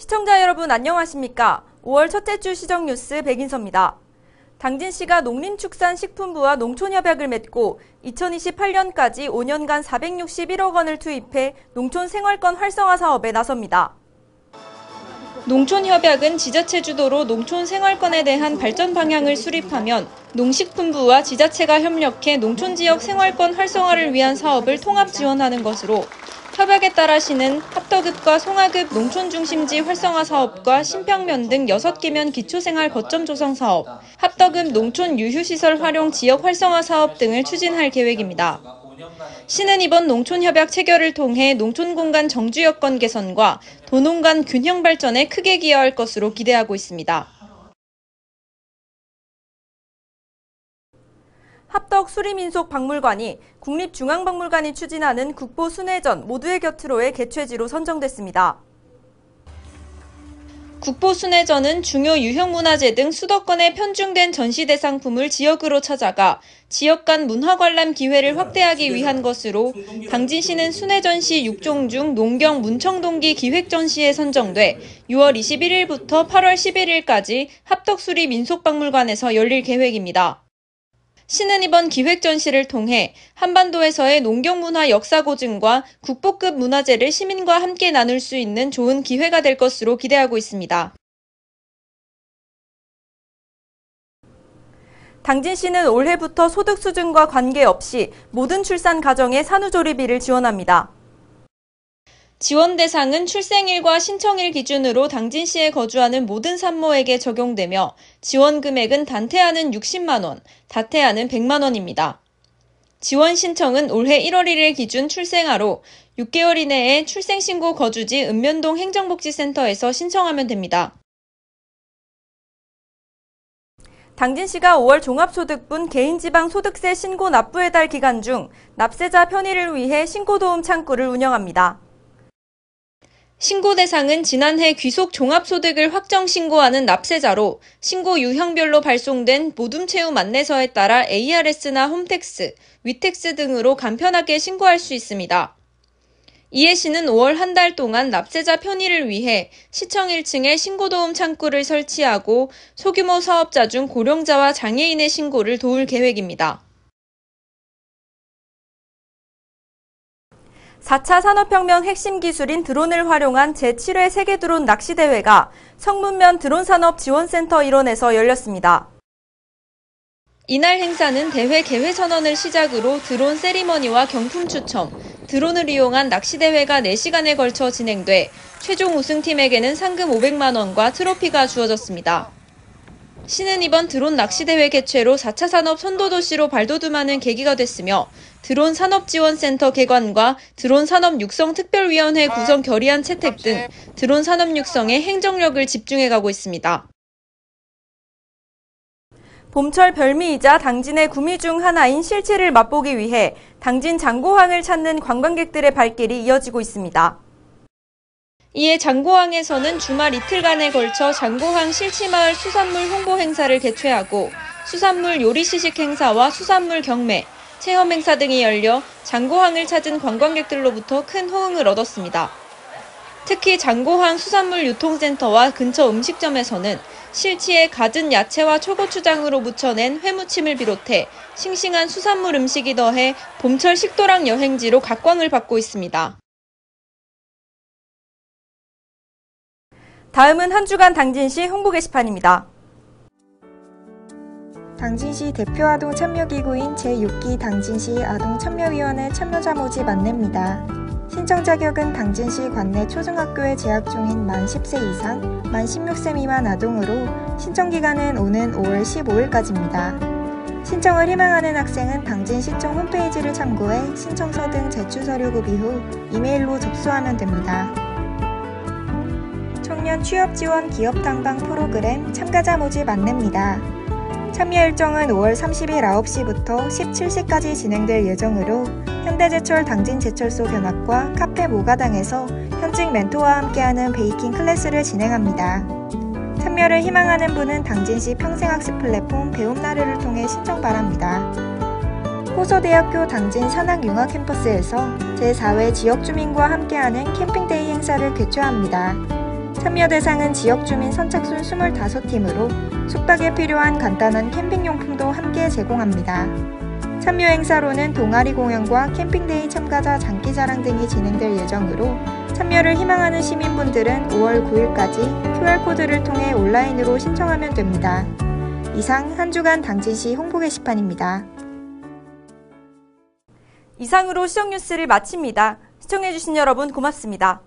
시청자 여러분 안녕하십니까? 5월 첫째 주 시정뉴스 백인서입니다. 당진시가 농림축산식품부와 농촌협약을 맺고 2028년까지 5년간 461억 원을 투입해 농촌생활권 활성화 사업에 나섭니다. 농촌협약은 지자체 주도로 농촌생활권에 대한 발전 방향을 수립하면 농식품부와 지자체가 협력해 농촌지역 생활권 활성화를 위한 사업을 통합 지원하는 것으로 협약에 따라 시는 합덕읍과 송하급 농촌중심지 활성화 사업과 신평면 등 6개면 기초생활 거점 조성 사업, 합덕읍 농촌 유휴시설 활용 지역 활성화 사업 등을 추진할 계획입니다. 시는 이번 농촌협약 체결을 통해 농촌공간 정주 여건 개선과 도농 간 균형 발전에 크게 기여할 것으로 기대하고 있습니다. 합덕 수리민속박물관이 국립중앙박물관이 추진하는 국보순회전 모두의 곁으로의 개최지로 선정됐습니다. 국보순회전은 중요 유형문화재 등 수도 건의 편중된 전시 대상품을 지역으로 찾아가 지역 간 문화 관람 기회를 확대하기 위한 것으로 당진시는 순회전시 6종 중 농경 문청동기 기획전시에 선정돼 6월 21일부터 8월 11일까지 합덕수리 민속박물관에서 열릴 계획입니다. 시는 이번 기획 전시를 통해 한반도에서의 농경문화 역사 고증과 국보급 문화재를 시민과 함께 나눌 수 있는 좋은 기회가 될 것으로 기대하고 있습니다. 당진시는 올해부터 소득 수준과 관계없이 모든 출산 가정에 산후조리비를 지원합니다. 지원 대상은 출생일과 신청일 기준으로 당진시에 거주하는 모든 산모에게 적용되며 지원 금액은 단태아는 60만 원, 다태아는 100만 원입니다. 지원 신청은 올해 1월 1일 기준 출생아로 6개월 이내에 출생신고 거주지 읍면동 행정복지센터에서 신청하면 됩니다. 당진시가 5월 종합소득분 개인지방소득세 신고 납부해달 기간 중 납세자 편의를 위해 신고도움 창구를 운영합니다. 신고 대상은 지난해 귀속 종합소득을 확정 신고하는 납세자로 신고 유형별로 발송된 모둠체험 안내서에 따라 ARS나 홈택스, 위택스 등으로 간편하게 신고할 수 있습니다. 이에 시는 5월 한 달 동안 납세자 편의를 위해 시청 1층에 신고도움 창구를 설치하고 소규모 사업자 중 고령자와 장애인의 신고를 도울 계획입니다. 4차 산업혁명 핵심 기술인 드론을 활용한 제7회 세계드론 낚시대회가 성문면 드론산업지원센터 일원에서 열렸습니다. 이날 행사는 대회 개회 선언을 시작으로 드론 세리머니와 경품 추첨, 드론을 이용한 낚시대회가 4시간에 걸쳐 진행돼 최종 우승팀에게는 상금 500만 원과 트로피가 주어졌습니다. 시는 이번 드론 낚시대회 개최로 4차 산업 선도도시로 발돋움하는 계기가 됐으며 드론 산업지원센터 개관과 드론 산업 육성 특별위원회 구성 결의안 채택 등 드론 산업 육성에 행정력을 집중해가고 있습니다. 봄철 별미이자 당진의 구미 중 하나인 실치를 맛보기 위해 당진 장고항을 찾는 관광객들의 발길이 이어지고 있습니다. 이에 장고항에서는 주말 이틀간에 걸쳐 장고항 실치마을 수산물 홍보 행사를 개최하고 수산물 요리 시식 행사와 수산물 경매, 체험 행사 등이 열려 장고항을 찾은 관광객들로부터 큰 호응을 얻었습니다. 특히 장고항 수산물 유통센터와 근처 음식점에서는 실치에 갖은 야채와 초고추장으로 무쳐낸 회무침을 비롯해 싱싱한 수산물 음식이 더해 봄철 식도락 여행지로 각광을 받고 있습니다. 다음은 한 주간 당진시 홍보 게시판입니다. 당진시 대표 아동 참여기구인 제6기 당진시 아동참여위원회 참여자 모집 안내입니다. 신청 자격은 당진시 관내 초중학교에 재학 중인 만 10세 이상, 만 16세 미만 아동으로 신청기간은 오는 5월 15일까지입니다. 신청을 희망하는 학생은 당진시청 홈페이지를 참고해 신청서 등 제출 서류 구비 후 이메일로 접수하면 됩니다. 청년 취업지원 기업당방 프로그램 참가자 모집 안내입니다. 참여 일정은 5월 30일 9시부터 17시까지 진행될 예정으로 현대제철 당진제철소 견학과 카페 모가당에서 현직 멘토와 함께하는 베이킹 클래스를 진행합니다. 참여를 희망하는 분은 당진시 평생학습 플랫폼 배움나르를 통해 신청 바랍니다. 호서대학교 당진 산학융합 캠퍼스에서 제4회 지역주민과 함께하는 캠핑데이 행사를 개최합니다. 참여 대상은 지역 주민 선착순 25팀으로 숙박에 필요한 간단한 캠핑용품도 함께 제공합니다. 참여 행사로는 동아리 공연과 캠핑데이 참가자 장기자랑 등이 진행될 예정으로 참여를 희망하는 시민분들은 5월 9일까지 QR코드를 통해 온라인으로 신청하면 됩니다. 이상 한 주간 당진시 홍보 게시판입니다. 이상으로 시정뉴스를 마칩니다. 시청해주신 여러분 고맙습니다.